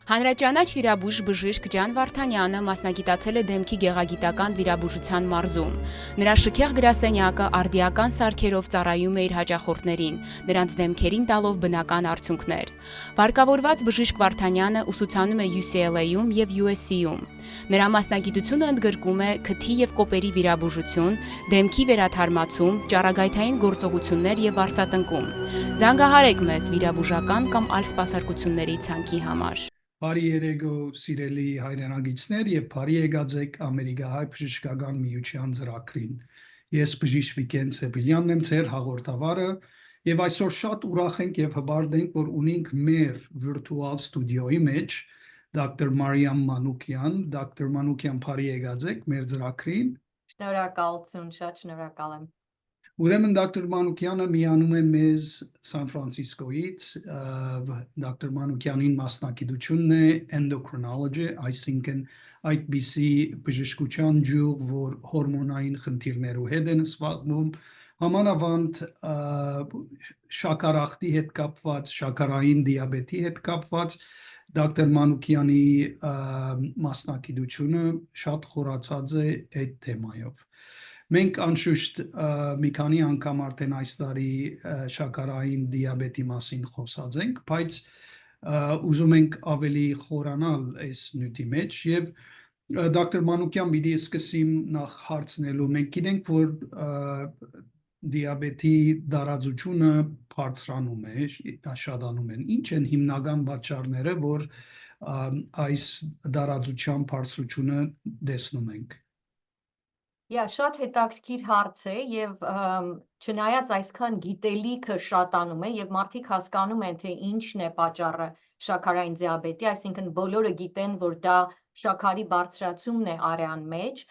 Հանրաճանաչ վիրաբույժ բժիշկ Ջան Վարդանյանը մասնագիտացել է դեմքի գեղագիտական վիրաբուժության մարզում։ Նրա շքեղ գրասենյակը արդիական սարքերով ծառայում է իր հաճախորդներին, նրանց դեմքերին տալով բնական արդյունքներ։ Վարկավորված բժիշկ Վարդանյանը ուսուցանում է UCLA-ում և USC-ում։ Նրա մասնագիտությունը ընդգրկում է քթի և կոպերի վիրաբուժություն, դեմքի վերաթարմացում, ճառագայթային գործողություններ և վարսատնկում։ Զանգահարեք մեզ վիրաբուժական կամ այլ սպասարկությունների ցանքի համար։ Բարի երեգո սիրելի հայրենագիցներ եւ բարի եկած եք Ամերիկահայ բժշկական միության ծրագրին։ Ես բժիշկ Վիկեն Սեբիլյանն եմ, ձեր հաղորդավարը, եւ այսօր շատ ուրախ ենք եւ հպարտ ենք, որ ունենք մեր վիրտուալ ստուդիոյի մեջ Dr. Մարիամ Մանուկյան։ Dr. Մանուկյան, բարի եկած եք մեր ծրագրին։ Շնորհակալություն, շատ շնորհակալ եմ։ Ուրեմն Dr. Մանուկյանը միանում է մեզ Սան Ֆրանցիսկոից, Dr. Մանուկյանին մասնագիտությունն է endocrinology, այսինքն այդպիսի բժշկության ջուղ, որ հորմոնային խնդիրներու հետ են զբաղվում, համանավանդ շաքարախտի հետ կապված, շաքարային դիաբետի հետ կապված Dr. Մանուկյանի մասնագիտությունը շատ խորացած է այդ թեմայով։ Մենք անշուշտ մի քանի անգամ արդեն այս տարի շաքարային դիաբետի մասին խոսած ենք, բայց ուզում ենք ավելի խորանալ այս նյութի մեջ եւ Dr. Մանուկյան, պիտի սկսեմ նախ հարցնելու։ Մենք գիտենք, որ դիաբետի տարածությունը բարձրանում է, շատանում են։ Ինչ են հիմնական պատճառները, որ այս տարածության բարձրությունը տեսնում ենք։ Շատ հետաքրքիր հարց է եւ չնայած այսքան գիտելիքը շատանում է եւ մարդիկ հասկանում են, թե ինչն է պատճառը շաքարային դիաբետի, այսինքն բոլորը գիտեն, որ դա շաքարի բարձրացումն է արյան մեջ,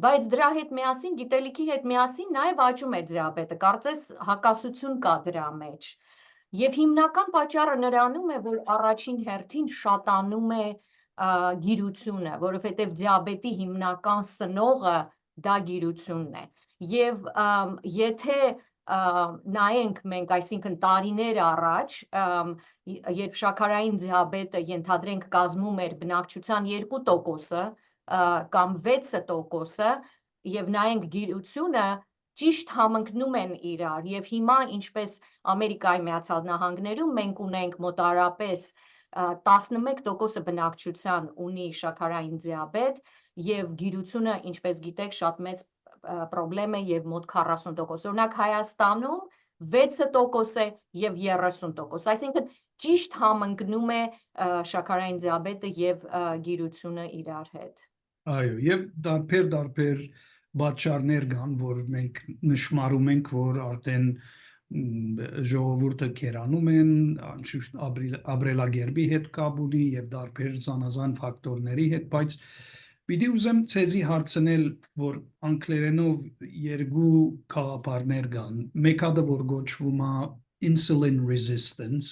բայց դրա հետ միասին, գիտելիքի հետ միասին նաեւ աճում է դիաբետը, կարծես հակասություն կա դրա մեջ։ Եվ հիմնական պատճառը նրանում է, որ առաջին հերթին շատանում է գիրությունը, որովհետեւ դիաբետի հիմնական սնողը դա գիրությունն է եւ եթե նայենք մենք, այսինքն տարիներ առաջ, երբ շաքարային դիաբետը ենթադրենք կազմում էր բնակչության 2%-ը կամ 6%-ը եւ նայենք գիրությունը, ճիշտ համընկնում են իրար եւ հիմա ինչպես Ամերիկայի Միացյալ Նահանգներում մենք ունենք մոտարապես 11% բնակչության ունի շաքարային դիաբետ եւ գիրությունը, ինչպես գիտեք, շատ մեծ պրոբլեմ է եւ մոտ 40%։ Օրինակ Հայաստանում 6% է եւ 30%, այսինքն ճիշտ համընկնում է շաքարային դիաբետը եւ գիրությունը իրար հետ։ Այո, եւ դարբեր պատճառներ կան, որ մենք նշмарում ենք, որ արդեն ժողովուրդը կերանում են, անշուշտ ապրելակերպի հետ կապ ունի եւ դարբեր զանազան ֆակտորների հետ, բայց պիտի ուզեմ ցեզի հարցնել, որ անգլերենով երկու կաղապարներ կան, մեկ հատը որ գոչվում է insulin resistance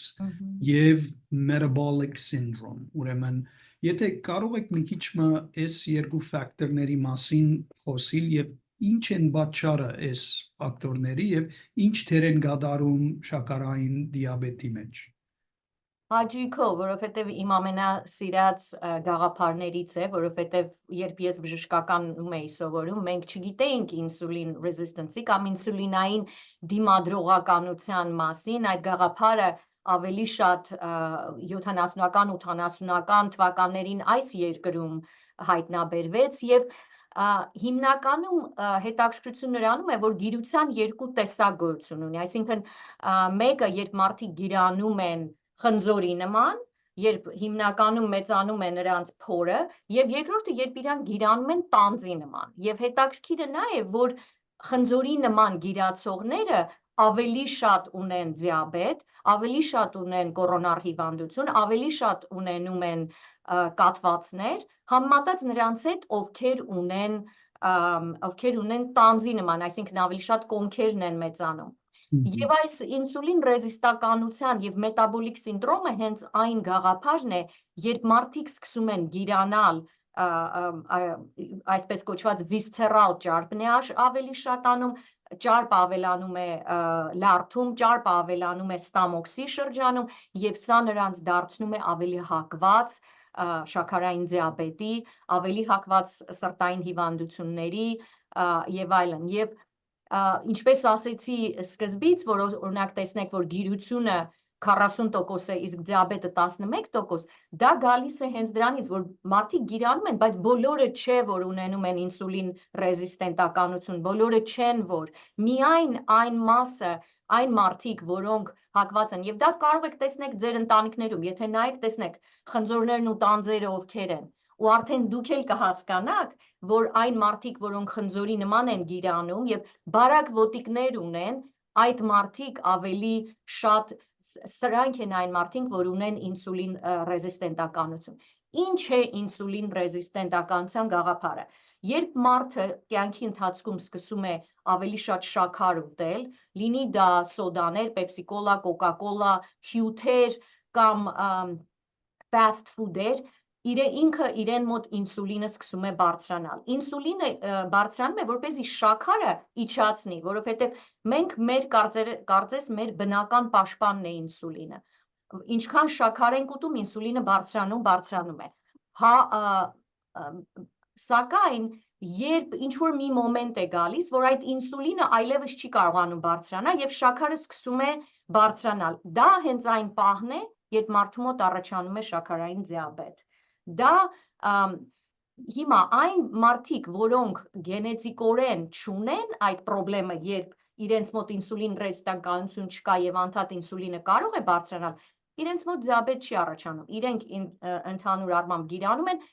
եւ metabolic syndrome, ուրեմն եթե կարող եք մի քիչ այս երկու ֆակտորների մասին խոսել եւ ինչ են պատճառը այս ֆակտորների եւ ինչ դեր են կատարում շաքարային դիաբետի մեջ։ Հաճույքով, որովհետև իմ ամենասիրած գաղափարներից է, որովհետև երբ ես բժշկականում էի սովորում, մենք չգիտեինք ինսուլին ռեզիստենսի կամ ինսուլինային դիմադրողականության մասին, այդ գաղափարը ավելի շատ 70-ական, 80-ական թվականներին այս երկրում հայտնաբերվեց եւ հիմնականում հետաքրքրություն նրանում է, որ գիրության երկու տեսակ գոյություն ունի, այսինքն մեկը երբ մարդիկ գիրանում են խնձորի նման, երբ հիմնականում մեծանում է նրանց փորը, եւ երկրորդը երբ իրանք գիրանում են տանձի նման, եւ հետաքրքիրը նա է, որ խնձորի նման գիրացողները ավելի շատ ունեն դիաբետ, ավելի շատ ունեն կորոնար հիվանդություն, ավելի շատ ունենում են կաթվածներ, համեմատած նրանց հետ, ովքեր ունեն տանձի նման, այսինքն ավելի շատ կոնքերն են մեծանում։ Եվ այս ինսուլին ռեզիստականության եւ մետաբոլիկ սինդրոմը հենց այն գաղափարն է, երբ մարդիկ սկսում են գիրանալ այսպես կոչված visceral ճարպն է ավելի շատանում, ճարպ ավելանում է լարթում, ճարպ ավելանում է ստամոքսի շրջանում եւ սա նրանց դարձնում է ավելի հակված շաքարային դիաբետի, ավելի հակված սրտային հիվանդությունների եւ այլն եւ ինչպես ասեցի սկզբից, որ օրինակ տեսնեք, որ գիրությունը 40% է, իսկ դիաբետը 11%, դա գալիս է հենց դրանից, որ մարդիկ գիրանում են, բայց բոլորը չէ, որ ունենում են ինսուլին ռեզիստենտականություն, բոլորը չեն, որ միայն այն մասը, այն մարդիկ, որոնք հակված են, եւ դա կարող եք տեսնել ձեր ընտանիքներում, եթե նայեք, տեսնեք խնձորներն ու տանձերը ովքեր են, ու արդեն դուք էլ կհասկանաք, որ այն մարդիկ, որոնք խնձորի նման են գիրանում եւ բարակ ոտիկներ ունեն, այդ մարդիկ ավելի շատ սրանք են այն մարդիկ, որ ունեն ինսուլին ռեզիստենտականություն։ Ինչ է ինսուլին ռեզիստենտականության գաղափարը։ Երբ մարդը կյանքի ընթացքում սկսում է ավելի շատ շաքար ուտել, լինի դա սոդաներ, պեպսիկոլա, կոկա-կոլա, հյութեր կամ fast food-եր, ինքը իրեն մոտ ինսուլինը սկսում է բարձրանալ։ Ինսուլինը բարձրանում է, որպեսզի շաքարը իջացնի, որովհետև մենք մեր կարծես մեր բնական պաշտպանն է ինսուլինը։ Ինչքան շաքար ենք ուտում, ինսուլինը բարձրանում է։ Սակայն երբ ինչ-որ մի մոմենտ է գալիս, որ այդ ինսուլինը այլևս չի կարողանում բարձրանալ եւ շաքարը սկսում է բարձրանալ։ Դա հենց այն պահն է, երբ մարդու մոտ առաջանում է շաքարային դիաբետ։ Դա հիմա այն մարդիկ, որոնք գենետիկորեն չունեն այդ խնդրը, երբ իրենց մոտ ինսուլին ռեզիստենտականություն չկա եւ անդադ ինսուլինը կարող է բարձրանալ, իրենց մոտ դիաբետ չի առաջանում։ Իրենք ընդհանուր առմամբ գիրանում են,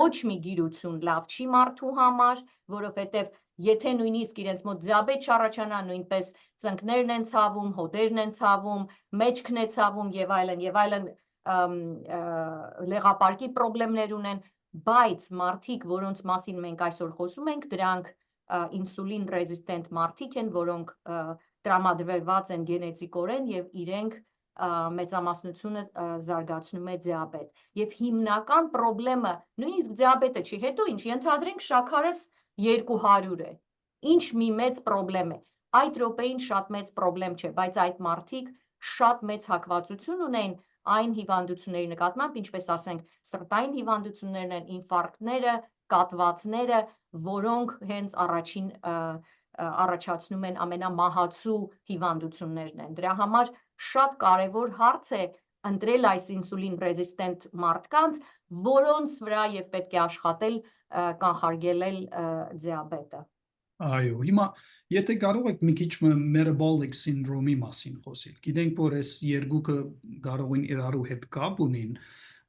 ոչ մի գիրություն լավ չի մարդու համար, որովհետեւ եթե նույնիսկ իրենց մոտ դիաբետ չառաջանա, նույնպես ծնկներն են ցավում, հոդերն են ցավում, մեջքն է ցավում եւ այլն, լեղապարկի խնդիրներ ունեն, բայց մարդիկ, որոնց մասին մենք այսօր խոսում ենք, դրանք ինսուլին ռեզիստենտ մարդիկ են, որոնք տրամադրված են գենետիկորեն եւ իրենք մեծամասնությունը զարգացնում է դիաբետ։ Եվ հիմնական խնդրը նույնիսկ դիաբետը չի, հետո ինչ, ենթադրենք շաքարս 200 է։ Ինչ մի մեծ խնդրեմ է։ Այդ րոպեին շատ մեծ խնդրեմ չէ, բայց այդ մարդիկ շատ մեծ հակվածություն ունեն այն հիվանդությունների նկատմամբ, ինչպես ասենք, սրտային հիվանդություններն են, ինֆարկտները, կաթվածները, որոնք հենց առաջացնում են ամենամահացու հիվանդություններն են։ Դրա համար շատ կարևոր հարց է ընտրել այս ինսուլին ռեզիստենտ մարդկանց, որոնց վրա եւ պետք է աշխատել կանխարգելել դիաբետը։ Այո, հիմա եթե կարող եք մի քիչ metabolic syndrome-ի մասին խոսել։ Գիտենք, որ այս երկուքը կարող են իրարու հետ կապ ունին,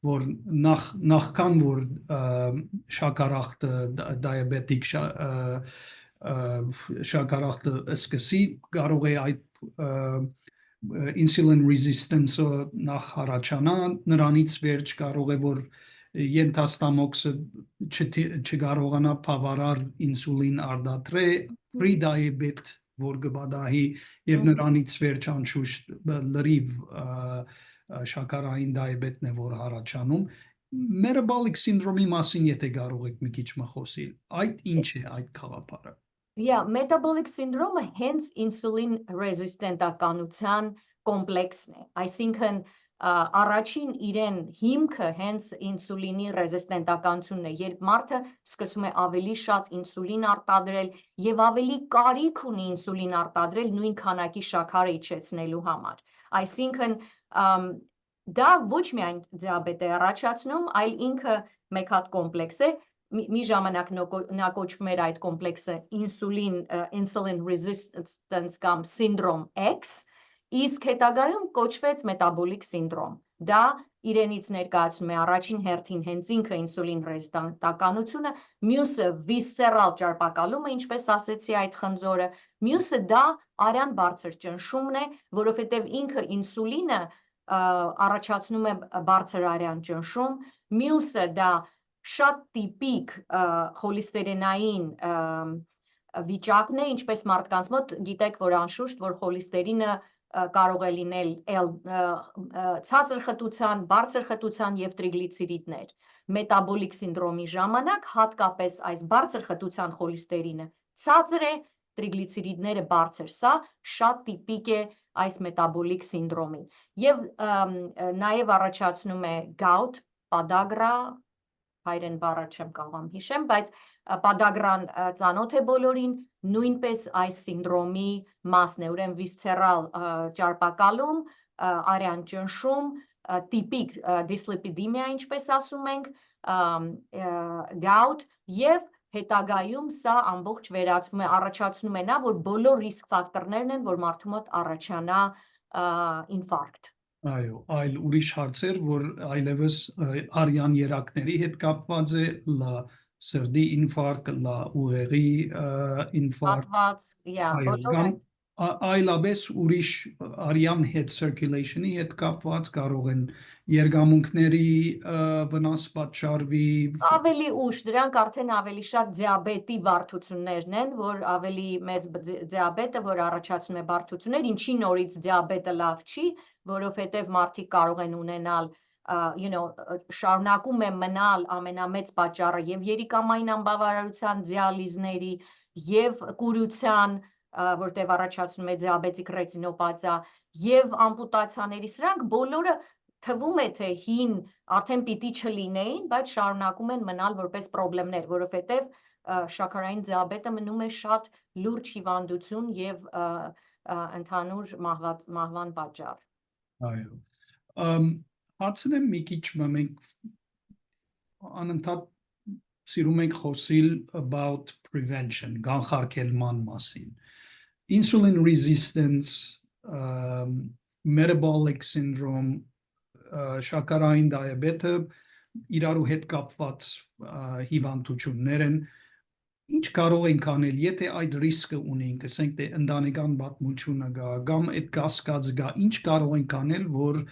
որ նախքան որ շաքարախտը դիաբետիկ շաքարախտը սկսի, կարող է այդ insulin resistance-ը նախ առաջանա, նրանից վերջ կարող է որ ենթաստամոքսը չկարողանա բավարար ինսուլին արտադրել, pre-diabetes, որ գբադահի եւ նրանից վերջ անշուշտ լրիվ շաքարային դիաբետն է որ առաջանում։ Metabolic syndrome-ի մասին եթե կարող եք մի քիչ խոսել, այդ ինչ է այդ գաղափարը։ Metabolic syndrome-ը հենց ինսուլին ռեզիստենտականության կոմպլեքսն է, այսինքն առաջին իրեն հիմքը հենց ինսուլինի ռեզիստենտականությունն է, երբ մարդը սկսում է ավելի շատ ինսուլին արտադրել եւ ավելի կարիք ունի ինսուլին արտադրել նույն քանակի շաքարը իջեցնելու համար։ Այսինքն դա ոչ միայն դիաբետ է առաջացնում, այլ ինքը մեկ հատ կոմպլեքս է, մի ժամանակ նա կոչվում էր այդ կոմպլեքսը insulin resistance կամ syndrome X, իսկ հետագայում կոչվեց metabolic syndrome։ Դա իրենից ներկայացնում է առաջին հերթին հենց ինքը ինսուլին ռեզիստենտականությունը, մյուսը visceral ճարպակալումը, ինչպես ասեցի այդ խնձորը, մյուսը դա արյան բարձր ճնշումն է, որովհետև ինքը ինսուլինը առաջացնում է բարձր արյան ճնշում, մյուսը դա շատ տիպիկ խոլիստերինային վիճակն է, ինչպես մարդկանց մոտ գիտեք, որ անշուշտ, որ խոլիստերինը կարող է լինել ցածր խտության, բարձր խտության եւ տրիգլիցերիդներ։ մետաբոլիկ սինդրոմի ժամանակ հատկապես այս բարձր խտության խոլեստերինը ցածր է, տրիգլիցերիդները բարձր, սա շատ տիպիկ է այս մետաբոլիկ սինդրոմին եւ նաեւ առաջացնում է gout, podagra, հայերեն բառը չեմ կարող հիշեմ, բայց podagrան ծանոթ է բոլորին, նույնպես այս սինդրոմի մասն է, ուրեմն վիսցերալ ճարպակալում, արյան ճնշում, տիպիկ դիսլիպիդեմիա, ինչպես ասում ենք, gout եւ հետագայում սա ամբողջ վերածվում է, առաջացնում է նա, որ բոլոր ռիսկ ֆակտորներն են, որ մարդու մոտ առաջանա ինֆարկտ։ Այո, այլ ուրիշ հարցեր, որ այլևս արյան երակների հետ կապված է, լա սրտի ինֆարկտ, լա ուղեղի ինֆարկտ, այո, այլապես ուրիշ արյան հետ circulation-ի հետ կապված կարող են երգամունքների վնաս պատճառվի, ավելի ուշ, դրանք արդեն ավելի շատ դիաբետի բարդություններն են, որ ավելի մեծ դիաբետը, որ առաջացնում է բարդություններ, ինչի նորից դիաբետը լավ չի, որովհետև մարդիկ կարող են ունենալ շարունակում է մնալ ամենամեծ պատճառը եւ երիկամային անբավարարության դիալիզների եւ կուրության, որտեղ առաջացնում է դիաբետիկ ռետինոպաթիա եւ ամպուտացիաների, սրանք բոլորը թվում է թե հին արդեն պիտի չլինեին, բայց շարունակում են մնալ որպես խնդիրներ, որովհետեւ շաքարային դիաբետը մնում է շատ լուրջ հիվանդություն եւ ընդհանուր մահվան պատճառ։ Այո։ Հարցնեմ մի քիչ մենք անընդհատ սիրում ենք խոսել about prevention, կանխարգելման մասին։ Insulin resistance, metabolic syndrome, շաքարային դիաբետը իրարու հետ կապված հիվանդություններ են, ինչ կարող ենք անել, եթե այդ ռիսկը ունենք, ասենք թե ընտանեկան պատմությունը գա, կամ այդ կասկածը գա, ինչ կարող ենք անել, որ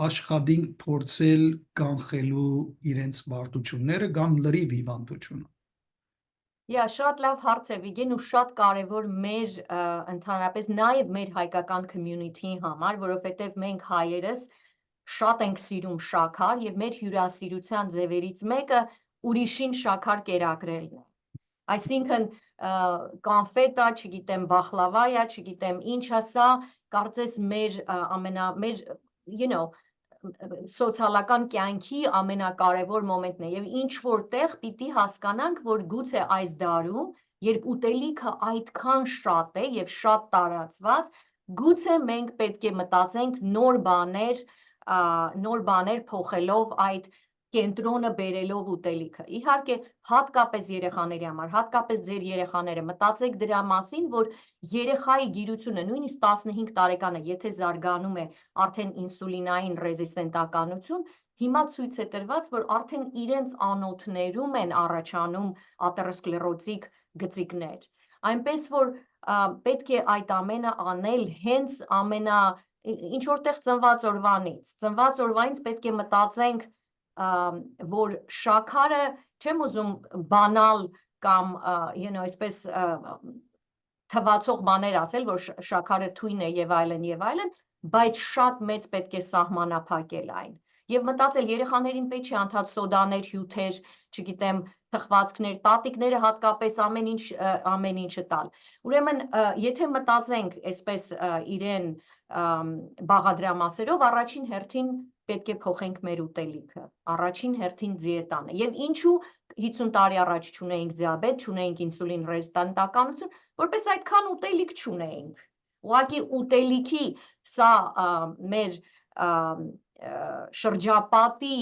աշխատենք փորձել կանխելու իրենց բարդությունները կամ լրիվ հիվանդությունը։ Շատ լավ հարց է Վիգեն ու շատ կարևոր մեր ընդհանրապես նաև մեր հայկական community-ի համար, որովհետև մենք հայերս շատ ենք սիրում շաքար եւ մեր հյուրասիրության ձևերից մեկը ուրիշին շաքար կերակրելն է։ Այսինքն կոնֆետա, չգիտեմ, բախլավայա, չգիտեմ ինչա սա, կարծես մեր սոցիալական կյանքի ամենակարևոր մոմենտն է եւ ինչ որտեղ պիտի հասկանանք, որ գուցե այս դարում, երբ ուտելիքը այդքան շատ է եւ շատ տարածված, գուցե մենք պետք է մտածենք նոր բաներ փոխելով այդ կենտրոնը բերելով ուտելիքը։ Իհարկե, հատկապես երեխաների համար, հատկապես ձեր երեխաները, մտածեք դրա մասին, որ երեխայի գիրությունը նույնիսկ 15 տարեկանը, եթե զարգանում է արդեն ինսուլինային ռեզիստենտականություն, հիմա ցույց է տրված, որ արդեն իրենց անոթներում են առաջանում ատերոսկլերոտիկ գծիկներ։ Այնպես որ պետք է այդ ամենը անել հենց ինչ որտեղ ծնված օրվանից պետք է մտածենք, որ շաքարը չեմ ուզում բանալ կամ այսպես թվացող բաներ ասել, որ շաքարը թույն է եւ այլն, բայց շատ մեծ պետք է սահմանափակել այն։ Եվ մտածել երեխաներին պետք չի անդադ սոդաներ, հյութեր, չգիտեմ, թխվածքներ, տատիկները հատկապես ամեն ինչը տալ։ Ուրեմն, եթե մտածենք այսպես իրեն բաղադրամասերով, առաջին հերթին պետք է փոխենք մեր ուտելիքը, առաջին հերթին դիետան է։ Եվ ինչու 50 տարի առաջ չունեինք դիաբետ, չունեինք ինսուլին ռեզիստենտականություն, որպես այդքան ուտելիք չունեինք։ Ուղղակի ուտելիքի սա մեր շրջապատի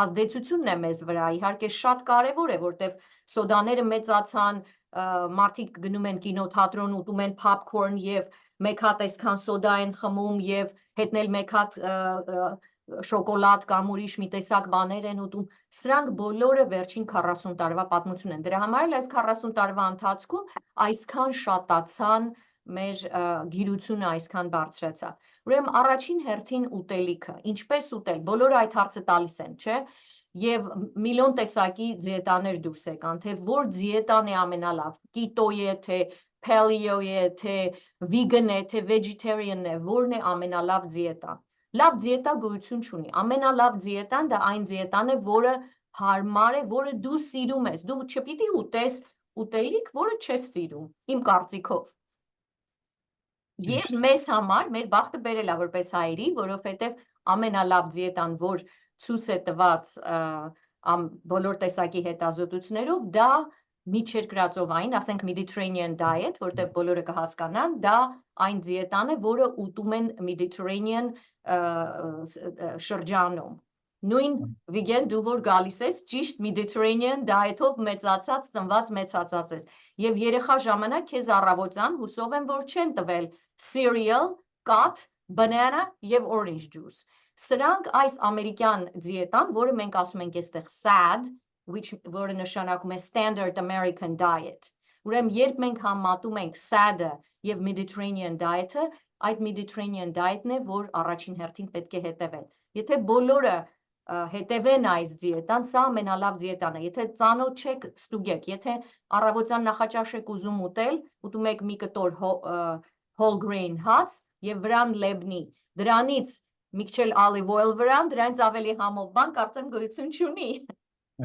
ազդեցությունն է մեզ վրա, իհարկե շատ կարևոր է, որտեվ սոդաները մեծացան, մարդիկ գնում են կինոթատրոն, ուտում են popcorn եւ մեկ հատ այսքան սոդա են խմում եւ հետնել մեկ հատ շոկոլադ կամ ուրիշ մի տեսակ բաներ են ուտում, սրանք բոլորը վերջին 40 տարվա պատմություն են։ Դրա համար էլ այս 40 տարվա ընթացքում այսքան շատացան մեր գիրությունը այսքան բարձրացավ։ Ուրեմն առաջին հերթին ուտելիքը, ինչպես ուտել, բոլորը այդ հարցը տալիս են, չէ՞։ Եվ միլիոն տեսակի դիետաներ դուրս եկան, թե որ դիետան է ամենալավ, կիտո է, թե paleo է, թե vegan է, թե vegetarian է, որն է ամենալավ դիետան։ լավ դիետա գոյություն չունի։ Ամենալավ դիետան դա այն դիետան է, որը հարմար է, որը դու սիրում ես։ Դու չպիտի ուտես ուտելիք, որը չես սիրում, իմ կարծիքով։ Եվ մեզ համար մեր բախտը բերել է որպես հայերի, որովհետև ամենալավ դիետան, որ ցույց է տված բոլոր տեսակի հետազոտություններով, դա միջերկրածովային, ասենք Mediterranean diet, որտեղ բոլորը կհասկանան, դա այն դիետան է, որը ուտում են Mediterranean շրջանում։ Նույն Վիգեն, դու որ գալիս ես, ճիշտ Mediterranean diet-ով մեծացած, ծնված մեծացած ես։ Եվ երեխա ժամանակ քեզ առավոտյան հուսով եմ, որ չեն տվել cereal, կաթ, banana եւ orange juice։ Սրանք այս ամերիկյան դիետան, որը մենք ասում ենք այստեղ SAD, որը նշանակում է Standard American Diet։ Ուրեմն երբ մենք համատում ենք SAD-ը եւ Mediterranean diet-ը, այդ Mediterranean diet-ն է, որ առաջին հերթին պետք է հետևել։ Եթե բոլորը հետևեն այս դիետան, սա ամենալավ դիետան է։ Եթե ծանոթ չեք, ստուգեք։ Եթե առավոտյան նախաճաշ եք ուզում ուտել, ուտում եք մի կտոր whole grain հաց եւ վրան լեբնի։ Դրանից մի քիչ olive oil վրան, դրանից ավելի համով բան կարծեմ գոյություն չունի։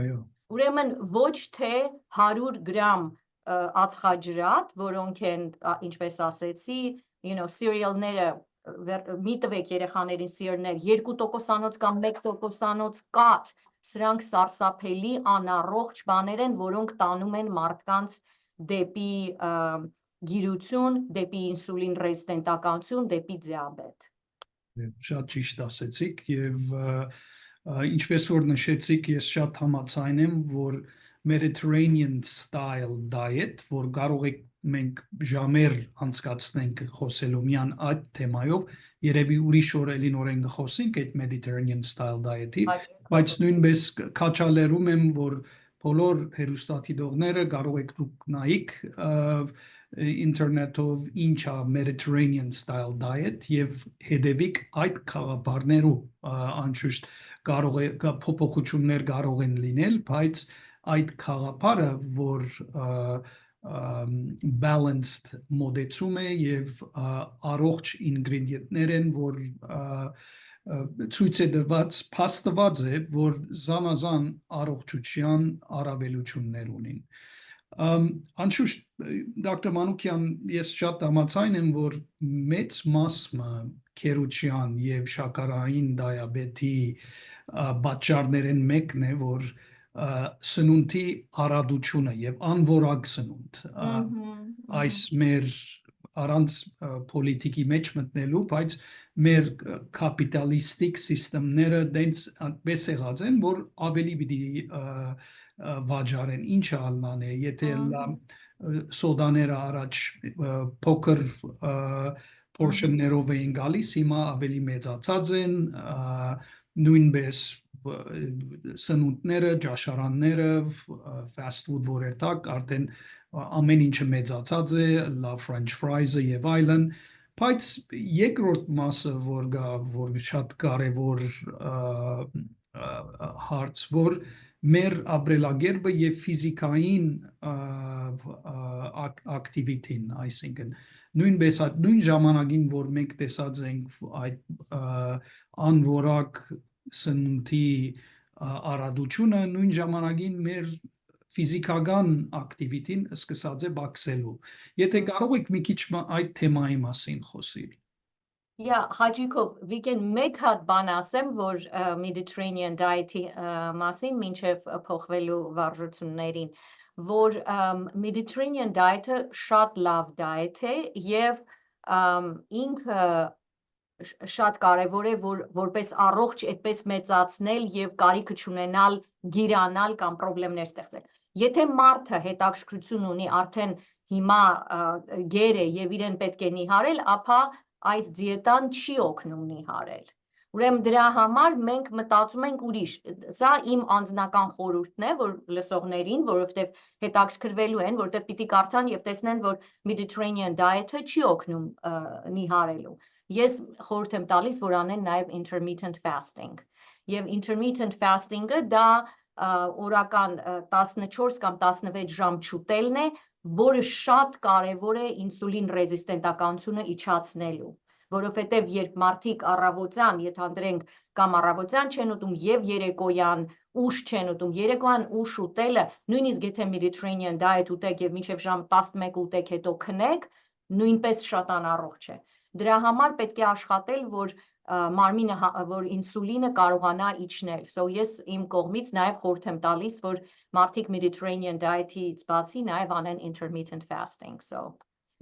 Այո։ Ուրեմն ոչ թե 100 գրամ ածխաջրատ, որոնք են, ինչպես ասեցի, cereal-ները մի տվեք երեխաներին սիրներ 2%-անոց կամ 1%-անոց կաթ, սրանք սարսափելի անառողջ բաներ են, որոնք տանում են մարդկանց դեպի գիրություն, դեպի ինսուլին ռեզիստենտականություն, դեպի դիաբետ։ Շատ ճիշտ ասեցիք եւ ինչպես որ նշեցիք, ես շատ համաձայն եմ, որ Mediterranean style diet, որ կարող եք մենք ժամեր անցկացնենք խոսելու միան այդ թեմայով, երևի ուրիշ օր էլի նորեն կխոսենք այդ Mediterranean style diet-ի, բայց նույնպես քաչալերում եմ, որ բոլոր հեռուստադիտողները կարող եք դուք նայեք ինտերնետով ինչա Mediterranean style diet եւ հետևիկ այդ խաղապարներով անշուշտ կարող է փոփոխություններ կարող են լինել, բայց այդ խաղապարը, որ balanced մոդեցում է եւ առողջ ինգրեդիենտներ են, որ ցույց է տված, փաստված է, որ զանազան առողջության առավելություններ ունին։ Անշուշտ Դոկտոր Մանուկյան, ես շատ համաձայն եմ, որ մեծ մասը քերության եւ շաքարային դիաբետի պատճառներն մեկն է, որ սնունդի առատությունը եւ անորակ սնունդ այս մեր առանց պոլիտիկի մեջ մտնելու, բայց մեր կապիտալիստիկ սիստեմները դենց այդպես եղած են, որ ավելի պիտի վաճառեն, ինչը ալման է, եթե սոդաները առաջ փոքր portion-ներով էին գալիս, հիմա ավելի մեծացած են, նույնպես սնունդները, ճաշարանները, fast food որերտակ, արդեն ամեն ինչը մեծացած է, լավ French fries-ը եւ այլն, բայց երկրորդ մասը, որ շատ կարևոր հարց, որ մեր ապրելակերպը եւ ֆիզիկային ակտիվիտին, այսինքն նույնպես այդ նույն ժամանակին, որ մենք տեսած ենք այդ անորակ սնունդի առատությունը, նույն ժամանակին մեր ֆիզիկական ակտիվիտին սկսած է բացելու։ Եթե կարող եք մի քիչ այդ թեմայի մասին խոսել։ Հաճիկով, Վիգեն, մեկ հատ բան ասեմ, որ Mediterranean diet-ի մասին մինչև փոխվելու վարժություններին, որ Mediterranean diet-ը շատ լավ diet է եւ ինքը շատ կարևոր է, որ որպես առողջ այդպես մեծացնել եւ կարիքը չունենալ գիրանալ կամ խնդիրներ ստեղծել։ Եթե մարդը հետաքրքրություն ունի արդեն հիմա գեր է եւ իրեն պետք է նիհարել, ապա այս դիետան չի օգնում նիհարել։ Ուրեմն դրա համար մենք մտածում ենք ուրիշ։ Սա իմ անձնական խորհուրդն է, որ լսողներին, որովհետև հետաքրքրվելու են, որովհետև պիտի կարդան եւ տեսնեն, որ Mediterranean diet-ը չի օգնում նիհարելու։ Ես խորհուրդ եմ տալիս, որ անեն նաեւ intermittent fasting։ Եվ intermittent fasting-ը դա օրական 14 կամ 16 ժամ չուտելն է, որը շատ կարևոր է ինսուլին ռեզիստենտականությունը իջացնելու, որովհետև երբ մարդիկ առավոտյան, ենթադրենք, կամ առավոտյան չեն ուտում եւ երեկոյան ուշ չեն ուտում, երեկոյան ուշ ուտելը, նույնիսկ եթե Mediterranean diet ուտեք եւ մինչեւ ժամ 11 ուտեք, հետո քնեք, նույնպես շատ անառողջ է։ Դրա համար պետք է աշխատել, որ մարմինը որ ինսուլինը կարողանա իջնել։ So ես իմ կողմից նաև խորհուրդ եմ տալիս, որ մարդիկ Mediterranean diet-ից բացի նաև անեն intermittent fasting. So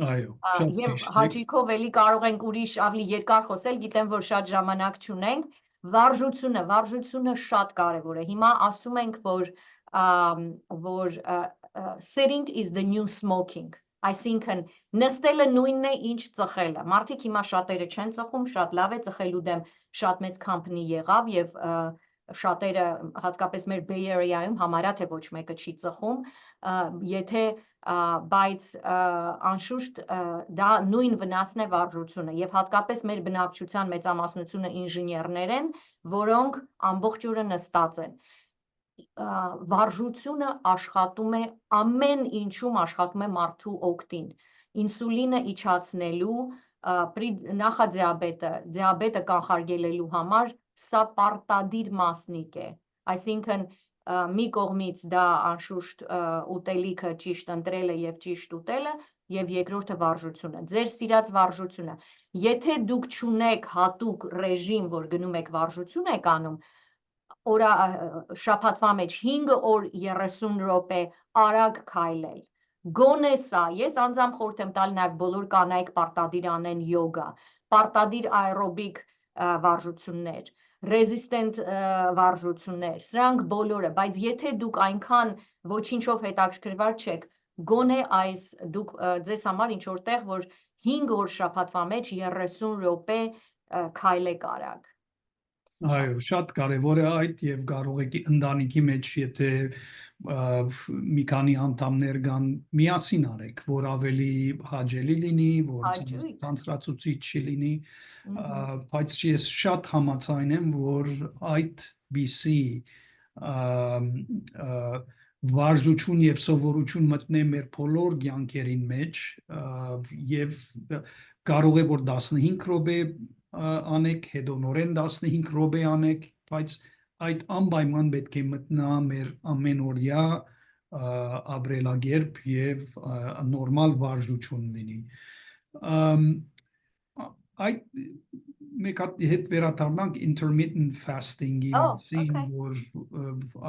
Այո, շատ եւ ճիշտ է։ հաճույքով էլի կարող ենք ուրիշ ավելի երկար խոսել, գիտեմ, որ շատ ժամանակ չունենք։ Վարժությունը շատ կարևոր է։ Հիմա ասում ենք, որ sitting is the new smoking. Այսինքն նստելը նույնն է, ինչ ծխելը։ Մարդիկ հիմա շատերը չեն ծխում, շատ լավ է, ծխելու դեմ շատ մեծ company եղավ եւ շատերը հատկապես մեր Bay Area-ում համարյա թե ոչ մեկը չի ծխում, բայց անշուշտ դա նույն վնասն է վարժությունը եւ հատկապես մեր բնակչության մեծամասնությունը ինժեներներ են, որոնք ամբողջ օրը նստած են։ Վարժությունը աշխատում է ամեն ինչում աշխատում է մարդու օգտին, ինսուլինը իջացնելու, դիաբետը կանխարգելելու համար սա պարտադիր մասնիկ է, այսինքն մի կողմից դա անշուշտ ուտելիքը ճիշտ ընտրելը եւ ճիշտ ուտելը եւ երկրորդը վարժությունը, ձեր սիրած վարժությունը, եթե դուք չունեք հատուկ ռեժիմ, որ գնում եք վարժություն եք անում, շաբաթվա մեջ 5 օր 30 րոպե արագ քայլել, գոնե սա, ես անձամբ խորհուրդ եմ տալի նաև բոլոր կանայք պարտադիր անեն յոգա, պարտադիր աերոբիկ վարժություններ, ռեզիստենտ վարժություններ, սրանք բոլորը, բայց եթե դուք այնքան ոչինչով հետաքրքրված չեք, գոնե այս դուք ձեզ համար ինչ որտեղ, որ 5 օր շաբաթվա մեջ 30 րոպե քայլեք արագ։ Այո, շատ կարևոր է այդ եւ կարող եք ընտանիքի մեջ, եթե մի քանի անդամներ կան, միասին արեք, որ ավելի հաճելի լինի, որ ցանցրացուցիչ չլինի, բայց ես շատ համաձայն եմ, որ այդ բիսի վարժություն եւ սովորություն մտնե մեր բոլոր կյանքերին մեջ եւ կարող է որ 15 րոպե անեք, հետո նորեն 15 րոպե անեք, բայց այդ անպայման պետք է մտնա մեր ամենօրյա ապրելակերպ եւ նորմալ վարժություն լինի։ Այդ մեկ հատ հետ վերադառնանք intermittent fasting-ի, որ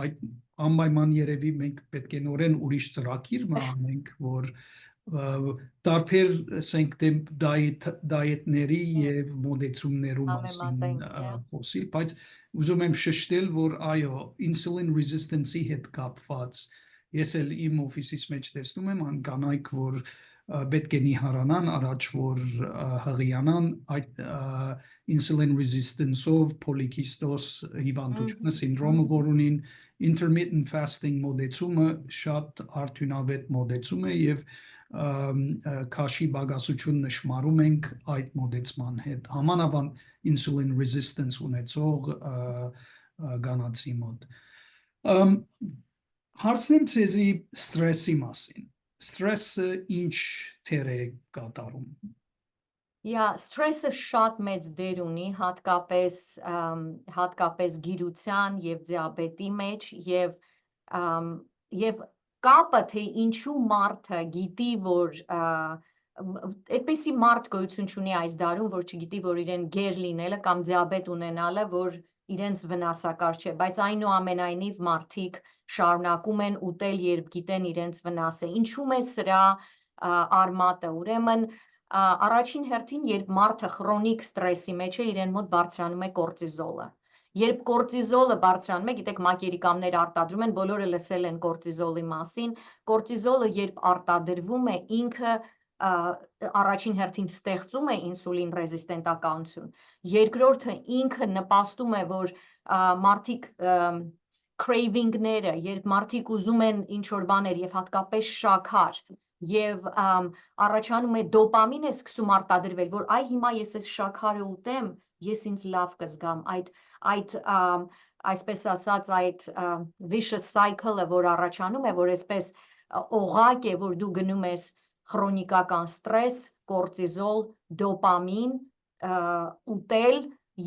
այդ անպայման երևի մենք պետք է նորեն ուրիշ ծրագիր անենք, որ տարբեր ասենք դայետների եւ մոդեցումներու մասին խոսիլ, բայց ուզում եմ շեշտել, որ այո, insulin resistance-ի հետ կապված ես էլ իմ օֆիսից մեջ տեսնում եմ կանայք, որ պետք է նիհարանան առաջ որ հղիանան այդ insulin resistance-ով polycystos հիվանդությունը սինդրոմը որ ունին intermittent fasting մոդեցումը շատ արդյունավետ մոդեցում է եւ քաշի բագասություն նշмарում ենք այդ մոդեցման հետ համանավանդ insulin resistance ունեցող կանացի մոտ հարցնեմ ցեզի ստրեսի մասին ստրեսը ինչ թեր է կատարում Ստրեսը շատ մեծ դեր ունի հատկապես գիրության եւ դիաբետի մեջ եւ կապը թե ինչու մարդը գիտի որ այդպեսի մարդ գոյություն չունի այս դարում որ չգիտի որ իրեն գեր լինելը կամ դիաբետ ունենալը որ իրենց վնասակար չէ բայց այնուամենայնիվ մարդիկ շարունակում են ուտել երբ գիտեն իրենց վնասը ինչու՞մ է սրա արմատը ուրեմն առաջին հերթին երբ մարդը քրոնիկ ստրեսի մեջ է իրեն մոտ բարձրանում է կորտիզոլը երբ կորտիզոլը բարձրանում է գիտեք մակերիկամներ արտադրում են բոլորը լսել են կորտիզոլի մասին կորտիզոլը երբ արտադրվում է ինքը առաջին հերթին ստեղծում է ինսուլին ռեզիստենտականություն երկրորդը ինքը նպաստում է որ մարդիկ craving-ները երբ մարդիկ ուզում են ինչ որ բաներ եւ հատկապես շաքար եւ առաջանում է դոպամին է սկսում արտադրվել որ այ հիմա ես այս շաքարը ուտեմ ես ինձ լավ կզգամ այդ այսպես ասած այդ vicious cycle-ը որ առաջանում է որ այսպես օղակ է որ դու գնում ես քրոնիկական ստրես կորտիզոլ դոպամին ուտել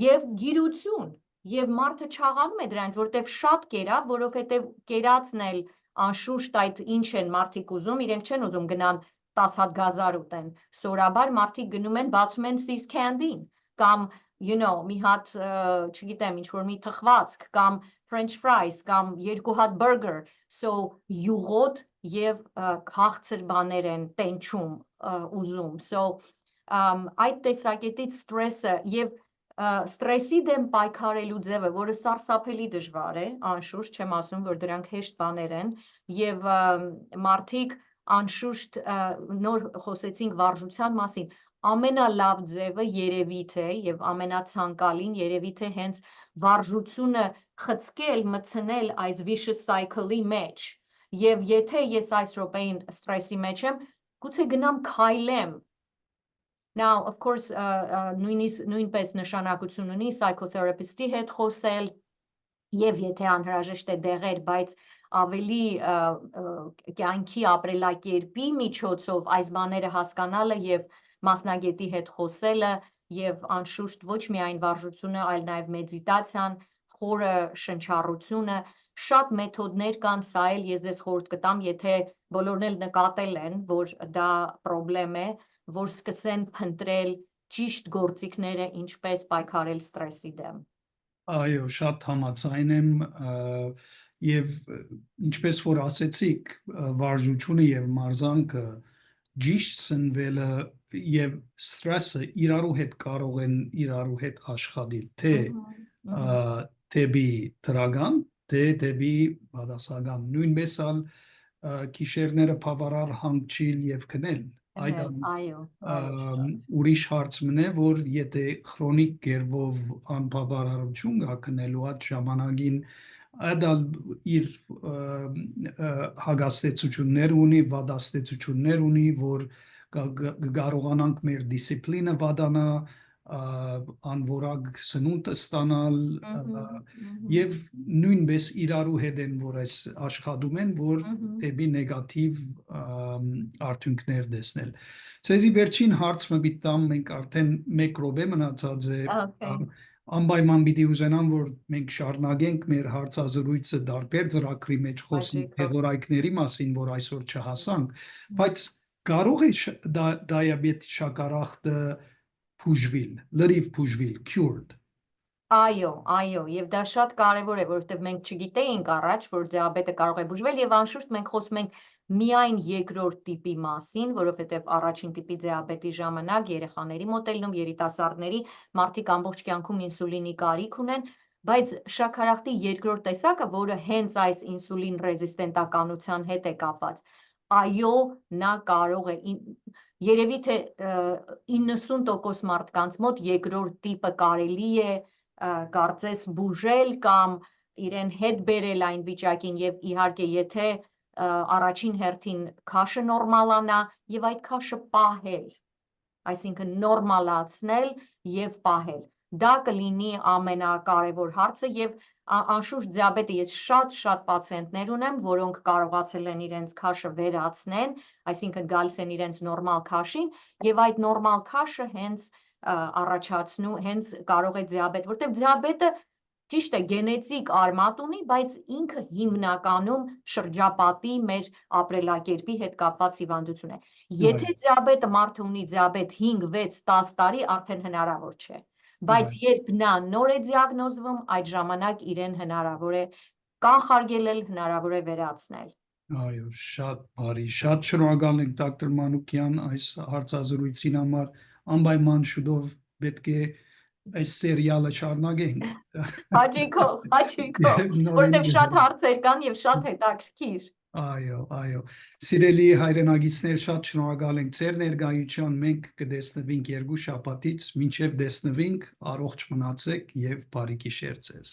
եւ գիրություն եւ մարդը չաղանում է դրանից, որտեվ շատ կերավ, որովհետեւ կերածն էլ անշուշտ այդ ինչ են մարդիկ ուզում, իրենք չեն ուզում գնան 10 հատ գազար ուտեն, սորաբար մարդիկ գնում են բացում են See's Candy-ն կամ մի հատ, չգիտեմ, ինչ-որ մի թխվածք, կամ French fries, կամ 2 հատ burger, so յուղոտ եւ քաղցր բաներ են տենչում ուզում, so այդ տեսակետից ստրեսը եւ ստրեսի դեմ պայքարելու ձևը, որը սարսափելի դժվար է, անշուշտ չեմ ասում, որ դրանք հեշտ բաներ են եւ մարդիկ անշուշտ նոր խոսեցինք վարժության մասին, ամենալավ ձևը երևի թե եւ ամենացանկալին երևի թե հենց վարժությունը խցկել, մտցնել այս vicious cycle-ի մեջ եւ եթե ես այս րոպեին ստրեսի մեջ եմ, գուցե գնամ քայլեմ. Now, of course, նույնպես նշանակություն ունի psychotherapist-ի հետ խոսել եւ եթե անհրաժեշտ է դեղեր, բայց ավելի կյանքի ապրելակերպի միջոցով այս բաները հասկանալը եւ մասնագետի հետ խոսելը եւ անշուշտ ոչ միայն վարժությունը, այլ նաեւ մեդիտացիան, խորը շնչառությունը, շատ մեթոդներ կան, սա էլ ես ձեզ խորհուրդ կտամ, եթե բոլորն էլ նկատել են, որ դա խնդրեմ է, որ սկսեն փնտրել ճիշտ գործիքները, ինչպես պայքարել ստրեսի դեմ։ Այո, շատ համաձայն եմ եւ ինչպես որ ասեցիք, վարժությունը եւ մարզանքը ճիշտ սնվելը եւ ստրեսը իրարու հետ կարող են իրարու հետ աշխատել, թե դեպի դրական, թե դեպի բադասական, նույնպես ալ գիշերները բավարար հանգչիլ եւ քնել, այդ ուրիշ հարց մնե, որ եթե քրոնիկ գերբով անբավարարություն կա քնելու այդ ժամանակին այդալ իր հագաստեցություններ ունի, վադաստեցություններ ունի, որ կարողանանք մեր դիսցիպլինը վադանա, անորակ սնունդ ստանալ եւ նույնպես իրարու հետ են, որ այս աշխատում են, որ դեպի նեգատիվ արդյունքներ տեսնել։ Ցեզի վերջին հարցը միտամ մենք արդեն 1 րոպե մնացած է, անպայման պիտի ուզենամ, որ մենք շարունակենք մեր հարցազրույցը դարբեր ծրագրի մեջ խոսենք թեորիկների մասին, որ այսօր չհասանք, բայց կարող է դիաբետ շաքարախտը բուժվել, լրիվ բուժվել, cured։ Այո, եւ դա շատ կարեւոր է, որովհետեւ մենք չգիտեինք առաջ, որ դիաբետը կարող է բուժվել եւ անշուշտ մենք խոսում ենք միայն երկրորդ տիպի մասին, որովհետեւ առաջին տիպի դիաբետի ժամանակ երեխաների մոտելնում, երիտասարդների մարդիկ ամբողջ կյանքում ինսուլինի կարիք ունեն, բայց շաքարախտի երկրորդ տեսակը, որը հենց այս ինսուլին ռեզիստենտականության հետ է կապված, այո, նա կարող է երևի թե 90% մարդկանց մոտ երկրորդ տիպը կարելի է կարծես բուժել կամ իրեն հետ բերել այն վիճակին եւ իհարկե եթե առաջին հերթին քաշը նորմալանա եւ այդ քաշը պահել, այսինքն նորմալացնել եւ պահել, դա կլինի ամենակարևոր հարցը եւ անշուշտ դիաբետը ես շատ պացիենտներ ունեմ, որոնք կարողացել են իրենց քաշը վերացնեն, այսինքն գալիս են իրենց նորմալ քաշին եւ այդ նորմալ քաշը հենց առաջացնում, հենց կարող է դիաբետ, որտեղ դիաբետը ճիշտ է գենետիկ արմատ ունի, բայց ինքը հիմնականում շրջապատի մեր ապրելակերպի հետ կապված հիվանդություն է։ Եթե դիաբետը մարդը ունի դիաբետ 5, 6, 10 տարի, արդեն հնարավոր չէ։ Բայց երբ նա նոր է դիագնոզվում, այդ ժամանակ իրեն հնարավոր է կանխարգելել, հնարավոր է վերացնել։ Այո, շատ բարի, շատ շնորհակալ ենք դոկտոր Մանուկյան այս հարցազրույցին համար, անպայման շուտով պետք է այս սերիալը շարունակենք։ Հաճիկով, որտեղ շատ հարցեր կան եւ շատ հետաքրքիր։ Այո, սիրելի հայրենագիտներ, շատ շնորհակալ ենք ձեր ներկայության, մենք կտեսնվենք 2 շաբաթից, մինչև տեսնվենք, առողջ մնացեք եւ բարի գիշեր ձեզ։